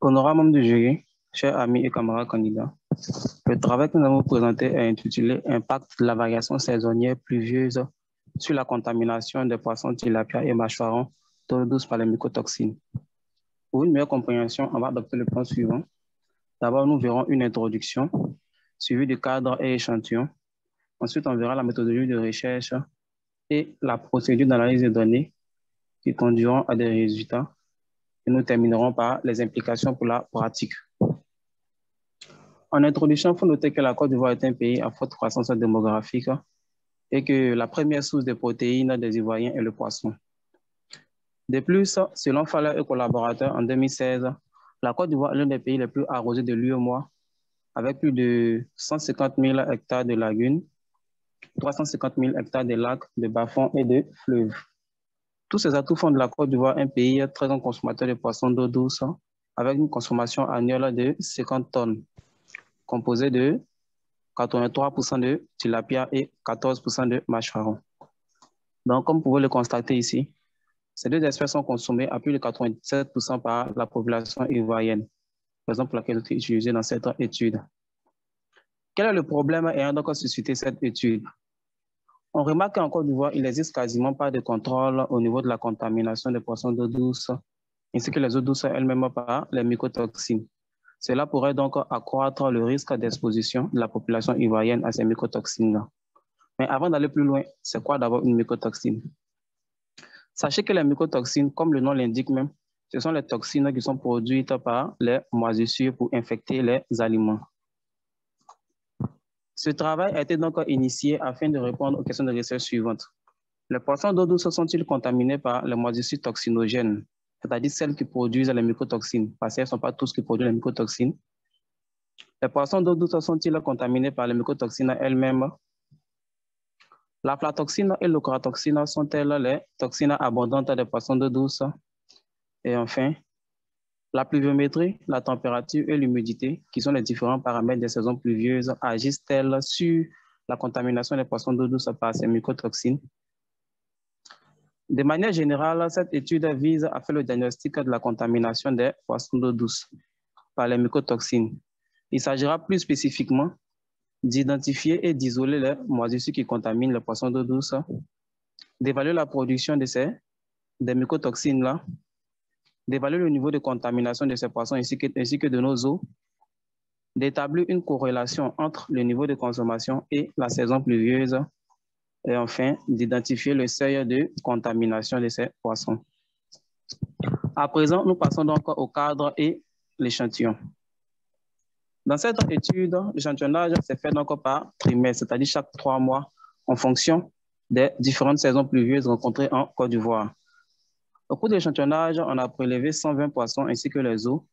Honorables membres du jury, chers amis et camarades candidats, le travail que nous avons présenté est intitulé Impact de la variation saisonnière pluvieuse sur la contamination des poissons tilapia et mâchoirons d'eau douce par les mycotoxines. Pour une meilleure compréhension, on va adopter le plan suivant. D'abord, nous verrons une introduction, suivie du cadre et échantillon. Ensuite, on verra la méthodologie de recherche et la procédure d'analyse des données qui conduiront à des résultats. Et nous terminerons par les implications pour la pratique. En introduction, il faut noter que la Côte d'Ivoire est un pays à forte croissance démographique et que la première source de protéines des Ivoiriens est le poisson. De plus, selon Fowler et collaborateurs en 2016, la Côte d'Ivoire est l'un des pays les plus arrosés de l'UEMOA, avec plus de 150 000 hectares de lagunes, 350 000 hectares de lacs, de bas-fonds et de fleuves. Tous ces atouts font de la Côte d'Ivoire un pays très grand consommateur de poissons d'eau douce, avec une consommation annuelle de 50 tonnes, composée de 83% de tilapia et 14% de mâchoirons. Donc, comme vous pouvez le constater ici, ces deux espèces sont consommées à plus de 87% par la population ivoirienne, raison pour laquelle elles sont utilisées dans cette étude. Quel est le problème ayant donc suscité cette étude? On remarque qu'en Côte d'Ivoire, il n'existe quasiment pas de contrôle au niveau de la contamination des poissons d'eau douce, ainsi que les eaux douces elles-mêmes par les mycotoxines. Cela pourrait donc accroître le risque d'exposition de la population ivoirienne à ces mycotoxines-là. Mais avant d'aller plus loin, c'est quoi d'abord une mycotoxine? Sachez que les mycotoxines, comme le nom l'indique même, ce sont les toxines qui sont produites par les moisissures pour infecter les aliments. Ce travail a été donc initié afin de répondre aux questions de recherche suivantes. Les poissons d'eau douce sont-ils contaminés par les moisissures toxinogènes, c'est-à-dire celles qui produisent les mycotoxines, parce qu'elles ne sont pas tous qui produisent les mycotoxines? Les poissons d'eau douce sont-ils contaminés par les mycotoxines elles-mêmes? L'aflatoxine et l'ochratoxine sont-elles les toxines abondantes des poissons d'eau douce? Et enfin, la pluviométrie, la température et l'humidité, qui sont les différents paramètres des saisons pluvieuses, agissent-elles sur la contamination des poissons d'eau douce par ces mycotoxines? De manière générale, cette étude vise à faire le diagnostic de la contamination des poissons d'eau douce par les mycotoxines. Il s'agira plus spécifiquement d'identifier et d'isoler les moisissures qui contaminent les poissons d'eau douce, d'évaluer la production des mycotoxines-là, d'évaluer le niveau de contamination de ces poissons ainsi que de nos eaux, d'établir une corrélation entre le niveau de consommation et la saison pluvieuse, et enfin, d'identifier le seuil de contamination de ces poissons. À présent, nous passons donc au cadre et l'échantillon. Dans cette étude, l'échantillonnage s'est fait donc par trimestre, c'est-à-dire chaque 3 mois, en fonction des différentes saisons pluvieuses rencontrées en Côte d'Ivoire. Au cours de l'échantillonnage, on a prélevé 120 poissons ainsi que les eaux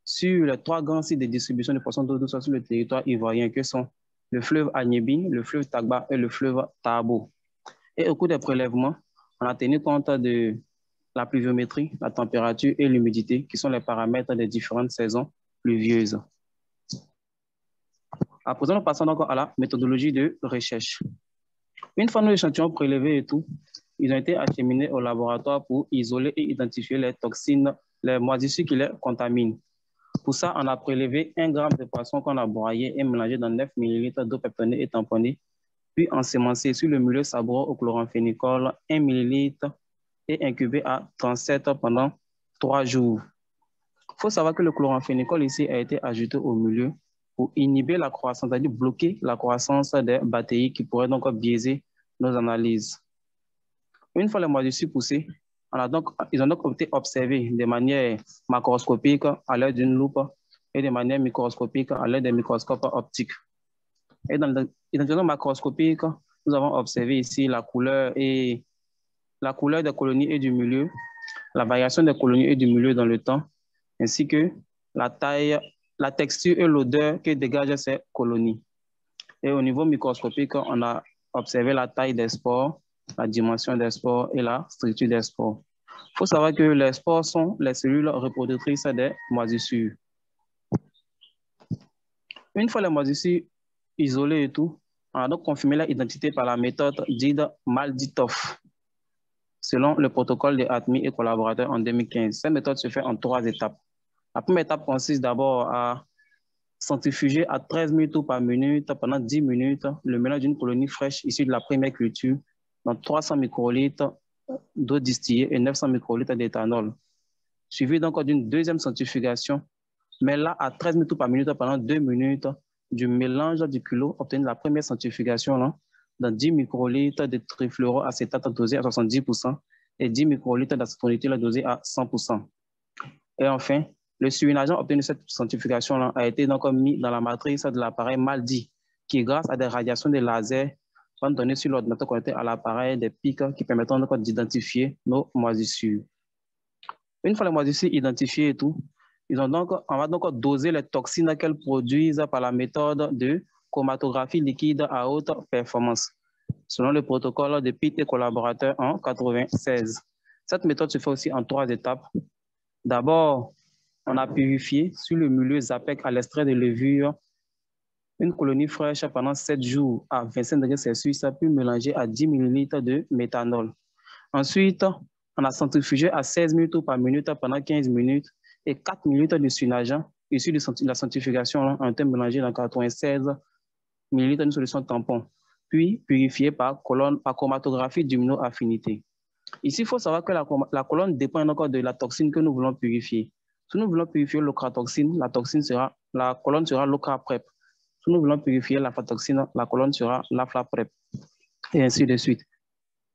sur les 3 grands sites de distribution de poissons d'eau douce sur le territoire ivoirien, que sont le fleuve Agnébi, le fleuve Tagba et le fleuve Tabo. Et au cours des prélèvements, on a tenu compte de la pluviométrie, la température et l'humidité, qui sont les paramètres des différentes saisons pluvieuses. À présent, nous passons donc à la méthodologie de recherche. Une fois nos échantillons prélevés et tout, ils ont été acheminés au laboratoire pour isoler et identifier les toxines, les moisissures qui les contaminent. Pour ça, on a prélevé 1 gramme de poisson qu'on a broyé et mélangé dans 9 ml d'eau péponnée et tamponnée, puis ensemencé sur le milieu sableux au chloramphénicol 1 ml et incubé à 37 pendant 3 jours. Il faut savoir que le chloramphénicol ici a été ajouté au milieu pour inhiber la croissance, c'est-à-dire bloquer la croissance des bactéries qui pourraient donc biaiser nos analyses. Une fois les moisissures poussées, ils ont donc été observés de manière macroscopique à l'aide d'une loupe et de manière microscopique à l'aide des microscopes optiques. Et dans l'identification macroscopique, nous avons observé ici la couleur des colonies et du milieu, la variation des colonies et du milieu dans le temps, ainsi que la taille, la texture et l'odeur que dégagent ces colonies. Et au niveau microscopique, on a observé la taille des spores, la dimension des spores et la structure des spores. Il faut savoir que les spores sont les cellules reproductrices des moisissures. Une fois les moisissures isolées et tout, on a donc confirmé leur identité par la méthode dite Malditov, selon le protocole de Atmi et collaborateurs en 2015. Cette méthode se fait en 3 étapes. La première étape consiste d'abord à centrifuger à 13 ml par minute pendant 10 minutes le mélange d'une colonie fraîche issue de la première culture dans 300 microlitres d'eau distillée et 900 microlitres d'éthanol, suivi donc d'une deuxième centrifugation, mais là à 13 ml par minute pendant 2 minutes du mélange du culot obtenu de la première centrifugation là, dans 10 microlitres de trifluoroacétate dosé à 70% et 10 microlitres d'acétonitrile dosé à 100%. Et enfin, le surnageant obtenu de cette centrifugation là, a été donc mis dans la matrice de l'appareil MALDI, qui, grâce à des radiations de laser, vont donner sur l'ordinateur connecté à l'appareil des pics qui permettront d'identifier nos moisissures. Une fois les moisissures identifiées et tout, on va donc doser les toxines qu'elles produisent par la méthode de chromatographie liquide à haute performance, selon le protocole de Pitt et collaborateurs en 1996. Cette méthode se fait aussi en 3 étapes. D'abord, on a purifié sur le milieu ZAPEC à l'extrait de levure une colonie fraîche pendant 7 jours à 25 degrés Celsius, puis mélangé à 10 ml de méthanol. Ensuite, on a centrifugé à 16 minutes par minute pendant 15 minutes et 4 minutes de surnageant issu de la centrifugation en été mélangé dans 96 ml d'une solution tampon, puis purifié par chromatographie d'immunoaffinité. Ici, il faut savoir que la colonne dépend encore de la toxine que nous voulons purifier. Si nous voulons purifier l'ocratoxine, la colonne sera l'ocraprep. Si nous voulons purifier l'aflatoxine, la colonne sera l'aflaprep, et ainsi de suite.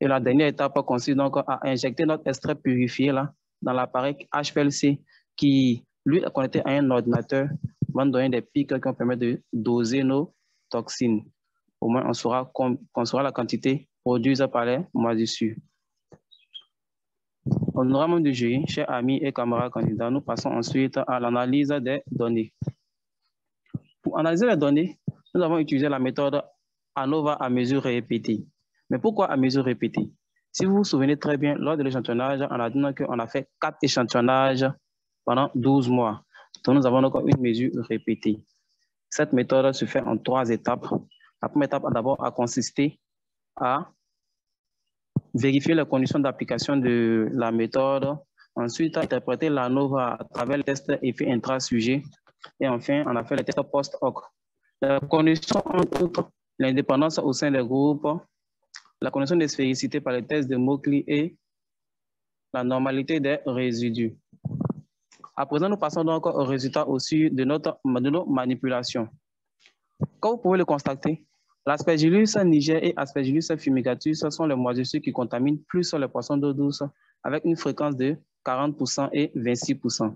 Et la dernière étape consiste donc à injecter notre extrait purifié là, dans l'appareil HPLC qui, lui, est connecté à un ordinateur, va nous donner des pics qui vont permettre de doser nos toxines. Au moins, on saura la quantité produite par les moisissures. Honorable membre du jury, chers amis et camarades candidats, nous passons ensuite à l'analyse des données. Pour analyser les données, nous avons utilisé la méthode ANOVA à mesure répétée. Mais pourquoi à mesure répétée? Si vous vous souvenez très bien, lors de l'échantillonnage, on a dit qu'on a fait 4 échantillonnages pendant 12 mois. Donc, nous avons donc une mesure répétée. Cette méthode se fait en 3 étapes. La première étape a d'abord consisté à vérifier les conditions d'application de la méthode, ensuite interpréter l'ANOVA à travers le test effet intra-sujet, et enfin, on a fait les tests post-hoc. La condition entre l'indépendance au sein des groupes, la condition de sphéricité par les tests de mots-clés et la normalité des résidus. À présent, nous passons donc au résultat aussi de nos manipulations. Comme vous pouvez le constater, l'Aspergillus niger et Aspergillus fumigatus sont les moisissures qui contaminent plus les poissons d'eau douce avec une fréquence de 40% et 26%.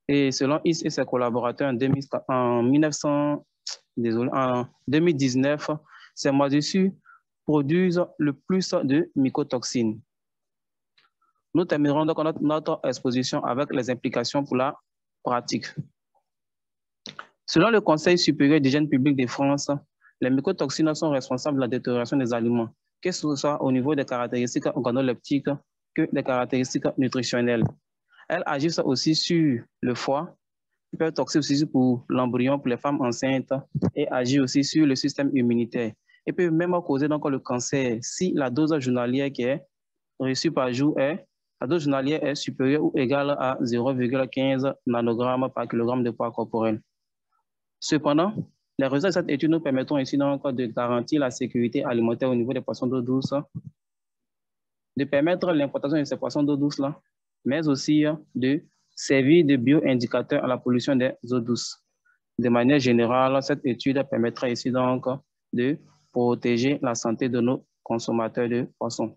Et selon Is et ses collaborateurs en 2019, ces moisissures produisent le plus de mycotoxines. Nous terminerons donc notre exposition avec les implications pour la pratique. Selon le Conseil supérieur d'hygiène publique de France, les mycotoxines sont responsables de la détérioration des aliments, que ce soit au niveau des caractéristiques organoleptiques que des caractéristiques nutritionnelles. Elles agissent aussi sur le foie, qui peut être toxique aussi pour l'embryon, pour les femmes enceintes, et agir aussi sur le système immunitaire. Et peut même causer donc le cancer si la dose journalière qui est reçue par jour est supérieure ou égale à 0,15 nanogrammes par kilogramme de poids corporel. Cependant, les résultats de cette étude nous permettront ici donc de garantir la sécurité alimentaire au niveau des poissons d'eau douce, de permettre l'importation de ces poissons d'eau douce là, mais aussi de servir de bioindicateur à la pollution des eaux douces. De manière générale, cette étude permettra ici donc de protéger la santé de nos consommateurs de poissons.